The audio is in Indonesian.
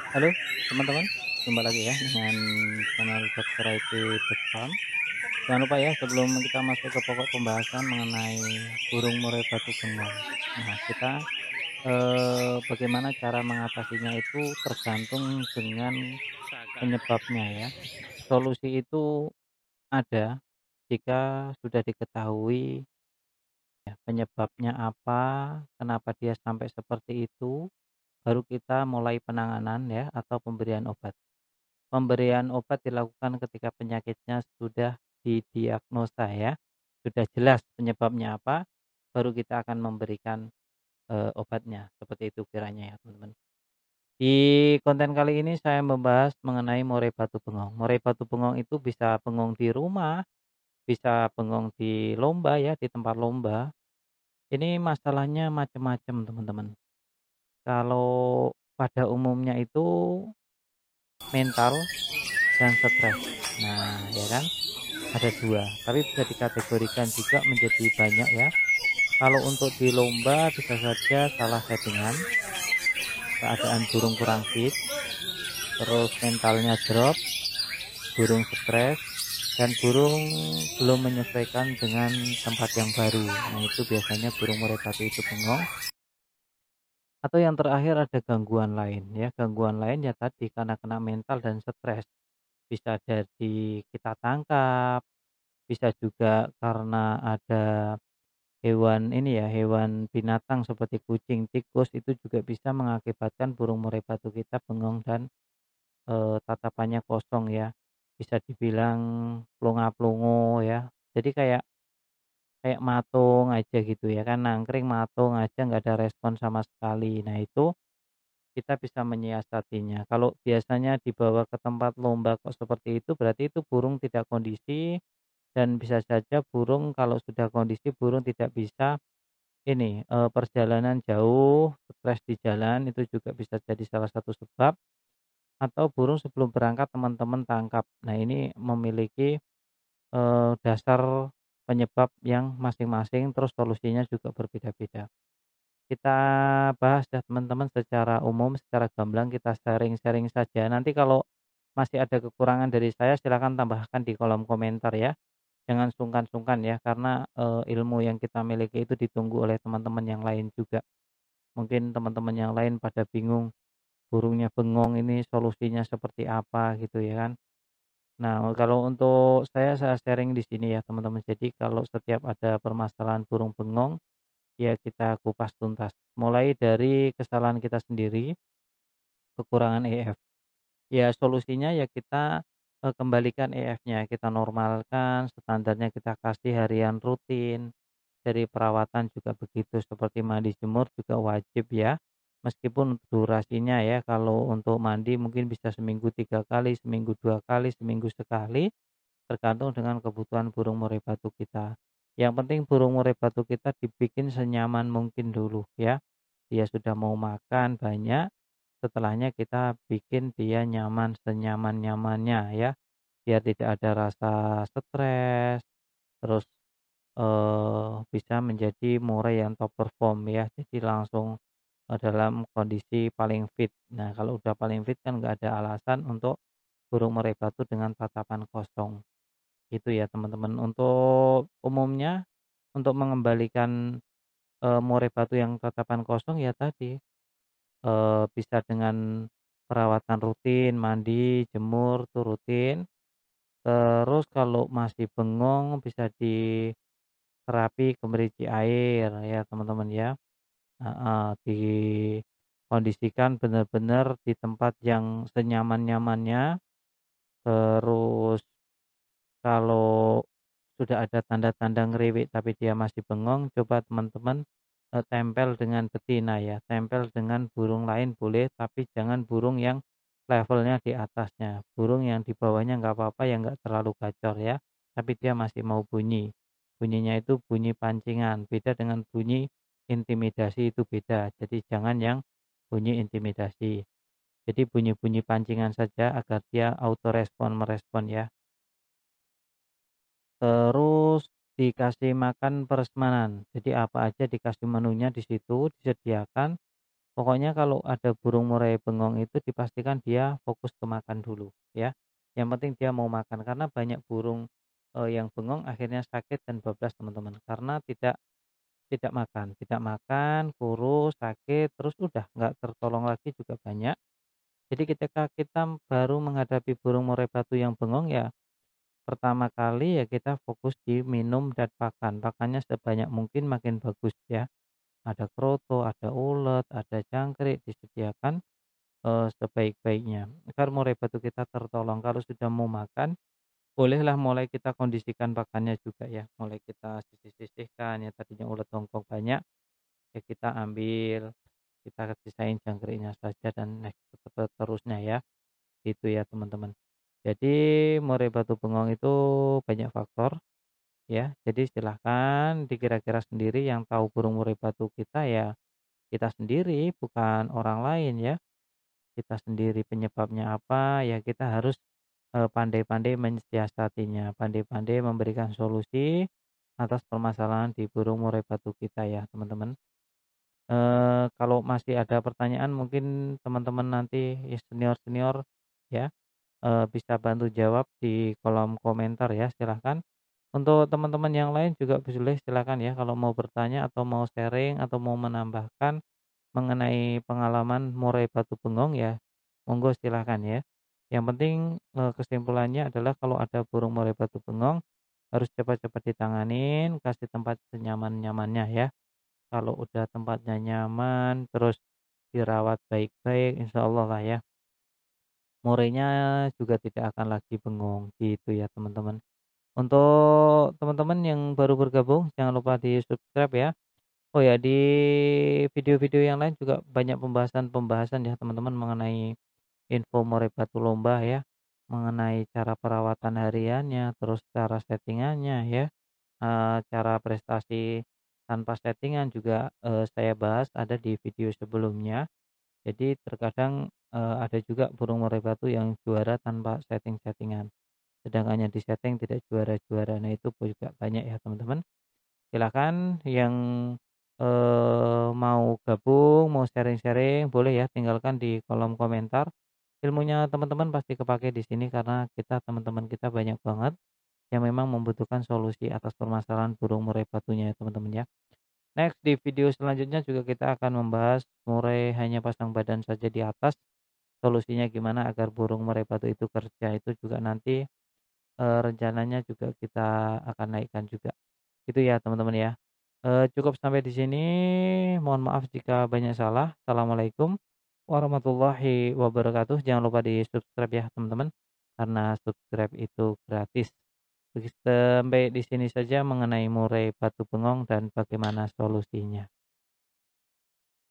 Halo teman-teman, jumpa lagi ya dengan channel Dokter IT Farm. Jangan lupa ya sebelum kita masuk ke pokok pembahasan mengenai burung murai batu bengong. Nah kita bagaimana cara mengatasinya itu tergantung dengan penyebabnya ya. Solusi itu ada jika sudah diketahui ya, penyebabnya apa, kenapa dia sampai seperti itu, baru kita mulai penanganan ya atau pemberian obat. Pemberian obat dilakukan ketika penyakitnya sudah didiagnosa ya, sudah jelas penyebabnya apa, baru kita akan memberikan, obatnya, seperti itu kiranya ya teman-teman. Di konten kali ini saya membahas mengenai murai batu bengong. Murai batu bengong itu bisa bengong di rumah, bisa bengong di lomba ya, di tempat lomba. Ini masalahnya macam-macam teman-teman. Kalau pada umumnya itu mental dan stres. Nah ya kan? Ada 2 tapi bisa dikategorikan juga menjadi banyak ya. Kalau untuk di lomba bisa saja salah settingan, keadaan burung kurang fit, terus mentalnya drop, burung stres, dan burung belum menyesuaikan dengan tempat yang baru. Nah, itu biasanya burung murai batu itu bengong. Atau yang terakhir ada gangguan lain ya. Gangguan lain ya tadi karena kena mental dan stres. Bisa jadi kita tangkap, bisa juga karena ada hewan ini ya, hewan binatang seperti kucing, tikus itu juga bisa mengakibatkan burung murai batu kita bengong dan, tatapannya kosong ya. Bisa dibilang plonga-plongo ya. Jadi kayak kayak matung aja gitu ya kan, nangkring matung aja nggak ada respon sama sekali. Nah itu kita bisa menyiasatinya. Kalau biasanya dibawa ke tempat lomba kok seperti itu, berarti itu burung tidak kondisi dan bisa saja burung kalau sudah kondisi burung tidak bisa ini, perjalanan jauh, stres di jalan itu juga bisa jadi salah satu sebab, atau burung sebelum berangkat teman-teman tangkap. Nah ini memiliki, dasar penyebab yang masing-masing, terus solusinya juga berbeda-beda. Kita bahas ya teman-teman secara umum, secara gamblang kita sharing-sharing saja. Nanti kalau masih ada kekurangan dari saya silakan tambahkan di kolom komentar ya. Jangan sungkan-sungkan ya karena, ilmu yang kita miliki itu ditunggu oleh teman-teman yang lain juga. Mungkin teman-teman yang lain pada bingung, burungnya bengong ini solusinya seperti apa gitu ya kan. Nah, kalau untuk saya sharing di sini ya teman-teman. Jadi kalau setiap ada permasalahan burung bengong, ya kita kupas tuntas. Mulai dari kesalahan kita sendiri, kekurangan EF. Ya solusinya ya kita, kembalikan EF-nya, kita normalkan, standarnya kita kasih harian rutin. Dari perawatan juga begitu, seperti mandi jemur juga wajib ya. Meskipun durasinya ya, kalau untuk mandi mungkin bisa seminggu 3 kali, seminggu 2 kali, seminggu sekali, tergantung dengan kebutuhan burung murai batu kita. Yang penting burung murai batu kita dibikin senyaman mungkin dulu ya. Dia sudah mau makan banyak, setelahnya kita bikin dia nyaman senyaman-nyamannya ya. Biar tidak ada rasa stres, terus bisa menjadi murai yang top perform ya. Jadi langsung, dalam kondisi paling fit. Nah, kalau udah paling fit kan nggak ada alasan untuk burung murai batu dengan tatapan kosong, gitu ya teman-teman. Untuk umumnya, untuk mengembalikan, murai batu yang tatapan kosong ya tadi, bisa dengan perawatan rutin, mandi, jemur tuh rutin. Terus kalau masih bengong bisa di terapi gemericik air ya teman-teman ya, heeh, dikondisikan benar-benar di tempat yang senyaman-nyamannya, terus kalau sudah ada tanda-tanda ngeriwik tapi dia masih bengong, coba teman-teman, tempel dengan betina ya, tempel dengan burung lain boleh, tapi jangan burung yang levelnya di atasnya, burung yang di bawahnya nggak apa-apa yang nggak terlalu gacor ya, tapi dia masih mau bunyi. Bunyinya itu bunyi pancingan, beda dengan bunyi intimidasi itu beda, jadi jangan yang bunyi intimidasi. Jadi bunyi-bunyi pancingan saja agar dia auto respon merespon ya. Terus dikasih makan prasmanan. Jadi apa aja dikasih menunya di situ disediakan, Pokoknya kalau ada burung murai bengong itu dipastikan dia fokus ke makan dulu ya. Yang penting dia mau makan karena banyak burung, yang bengong akhirnya sakit dan bablas teman-teman karena tidak makan, kurus, sakit, terus udah nggak tertolong lagi juga banyak. Jadi ketika kita baru menghadapi burung murai batu yang bengong ya, pertama kali ya kita fokus di minum dan pakan. Pakannya sebanyak mungkin makin bagus ya. Ada kroto, ada ulet, ada jangkrik disediakan sebaik-baiknya agar murai batu kita tertolong. Kalau sudah mau makan, bolehlah mulai kita kondisikan pakannya juga ya. Mulai kita sisih-sisihkan ya tadinya ulet hongkong banyak, ya kita ambil, kita sisain jangkriknya saja dan next seterusnya ya. Itu ya teman-teman. Jadi murai batu bengong itu banyak faktor ya. Jadi silahkan dikira-kira sendiri yang tahu burung murai batu kita ya kita sendiri bukan orang lain ya. Kita sendiri penyebabnya apa ya kita harus pandai-pandai mensiasatinya, pandai-pandai memberikan solusi atas permasalahan di burung murai batu kita ya teman-teman. Kalau masih ada pertanyaan mungkin teman-teman nanti ya senior-senior ya, bisa bantu jawab di kolom komentar ya silahkan. Untuk teman-teman yang lain juga boleh silakan ya kalau mau bertanya atau mau sharing atau mau menambahkan mengenai pengalaman murai batu bengong ya, monggo silahkan ya. Yang penting, kesimpulannya adalah kalau ada burung murai batu bengong, harus cepat-cepat ditanganin, kasih tempat senyaman-nyamannya ya. Kalau udah tempatnya nyaman, terus dirawat baik-baik, insya Allah lah ya, murainya juga tidak akan lagi bengong, gitu ya teman-teman. Untuk teman-teman yang baru bergabung, jangan lupa di-subscribe ya. Oh ya, di video-video yang lain juga banyak pembahasan-pembahasan ya teman-teman mengenai info murai batu lomba ya, mengenai cara perawatan hariannya, terus cara settingannya ya, cara prestasi tanpa settingan juga saya bahas ada di video sebelumnya. Jadi terkadang ada juga burung murai batu yang juara tanpa setting-settingan, sedangkan yang disetting tidak juara-juara. Nah itu juga banyak ya teman-teman. Silakan yang, mau gabung, mau sharing-sharing, boleh ya tinggalkan di kolom komentar. Ilmunya teman-teman pasti kepakai di sini karena teman-teman kita banyak banget yang memang membutuhkan solusi atas permasalahan burung murai batunya ya teman-teman ya. Next di video selanjutnya juga kita akan membahas murai hanya pasang badan saja di atas, solusinya gimana agar burung murai batu itu kerja, itu juga nanti, rencananya juga kita akan naikkan juga. Itu ya teman-teman ya. Cukup sampai di sini, mohon maaf jika banyak salah. Assalamualaikum warahmatullahi wabarakatuh. Jangan lupa di-subscribe ya teman-teman, karena subscribe itu gratis. Sampai di sini saja mengenai murai batu bengong dan bagaimana solusinya.